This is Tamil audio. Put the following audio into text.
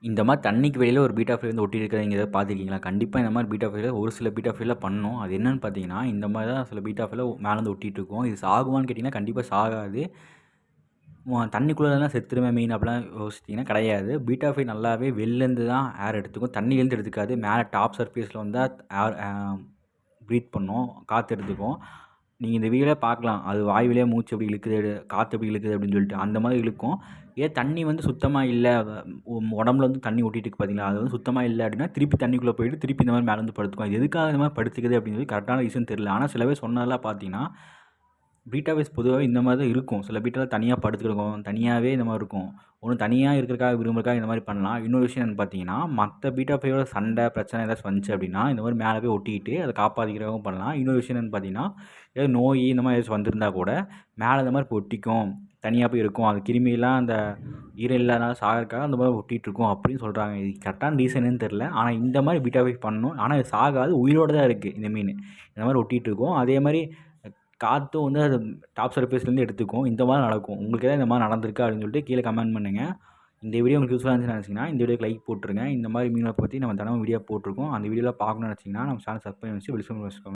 இந்த மாதிரி தண்ணிக்கு வெளியில் ஒரு பீட்டா ஃப்ளை வந்து ஒட்டி இருக்கிறத நீங்கள் எதாவது பார்த்துருக்கீங்களா? கண்டிப்பாக இந்த மாதிரி பீட்டா ஃப்ளைல ஒரு சில பீட்டா ஃப்ளைல பண்ணும். அது என்னன்னு பார்த்தீங்கன்னா, இந்த மாதிரி தான் சில பீட்டா ஃப்ளைல மேலே வந்து ஒட்டிட்டு இருக்கும். இது சாகுமான்னு கேட்டிங்கன்னா, கண்டிப்பாக சாகாது. தண்ணிக்குள்ளே தான் செத்துருமே மீன் அப்படிலாம் யோசிச்சிங்கன்னா கிடையாது. பீட்டா ஃப்ளை நல்லாவே வெளிலேருந்து தான் ஏர் எடுத்துக்கும். தண்ணியிலேருந்து எடுத்துக்காது. மேலே டாப் சர்ஃபேஸில் வந்தா ஏர் ப்ரீத் பண்ணும். காற்று எடுத்துக்கும். நீங்கள் இந்த வீடியோல பார்க்கலாம். அது வாய் வழியா மூச்சு எப்படி இழுக்குது, காற்று எப்படி இழுக்குது அப்படின்னு சொல்லிட்டு. அந்த மாதிரி இழுக்கும். இதே தண்ணி வந்து சுத்தமா இல்ல, உடம்புல வந்து தண்ணி ஒட்டிட்டு இருக்கு பார்த்தீங்களா, அது வந்து சுத்தமா இல்ல அப்படின்னா, திருப்பி தண்ணிக்குள்ளே போயிட்டு திருப்பி இந்த மாதிரி மேலே வந்து படுத்துக்கும். இது எதுக்காக இந்த மாதிரி படுத்துக்குது அப்படின்னு சொல்லி கரெக்டான ரீசன் தெரியல. ஆனால் சில பேர் சொன்னதெல்லாம் பார்த்தீங்கன்னா, பீட்டா வேஸ் பொதுவாகவே இந்த மாதிரி தான் இருக்கும். சில பீட்டாவில் தனியாக படுத்துக்கிடுக்கும். தனியாகவே இந்த மாதிரி இருக்கும். ஒன்று தனியாக இருக்கிறக்காக விரும்புறதுக்காக இந்த மாதிரி பண்ணலாம். இன்னொரு விஷயம் என்னென்னு பார்த்தீங்கன்னா, மற்ற பீட்டா ஃபையோட சண்டை பிரச்சனை ஏதாச்சும் வந்துச்சு அப்படின்னா, இந்த மாதிரி மேலே போய் ஒட்டிக்கிட்டு அதை காப்பாற்றிக்கிறவும் பண்ணலாம். இன்னொரு விஷயம் என்னென்னு பார்த்தீங்கன்னா, ஏதாவது நோய் இந்த மாதிரி ஏதாச்சும் வந்திருந்தா கூட மேலே இந்த மாதிரி போய் ஒட்டிக்கும். தனியாக போய் இருக்கும். அது கிருமியெல்லாம் அந்த ஈரம் இல்லாதனால சாகறதுக்காக அந்த மாதிரி ஒட்டிகிட்டு இருக்கும் அப்படின்னு சொல்கிறாங்க. இது கரெக்டான ரீசன் என்னன்னு தெரில. ஆனால் இந்த மாதிரி பீட்டா ஃபை பண்ணணும். ஆனால் இது சாகாது. உயிரோடு தான் இருக்குது இந்த மீன். இந்த மாதிரி ஒட்டிகிட்டு இருக்கும். அதே மாதிரி காற்றும் வந்து அது டாப் சர்ஃபேஸ்லேருந்து எடுத்துக்கும். இந்த மாதிரி நடக்கும். உங்களுக்கு ஏதாவது இந்த மாதிரி நடந்திருக்கா அப்படின்னு சொல்லிட்டு கீழே கமெண்ட் பண்ணுங்கள். இந்த வீடியோ உங்களுக்கு யூஸ்ஃபுல்லாக இருந்துச்சுன்னு நினச்சிங்கன்னா, இந்த வீடியோக்கு லைக் போட்டுருங்க. இந்த மாதிரி மீனை பற்றி நம்ம தினமும் வீடியோ போட்டிருக்கோம். அந்த வீடியோலாம் பார்க்கணும்னு நினச்சிங்கன்னா நம்ம சேனல் சப்ஸ்கிரைப் பண்ணி வச்சு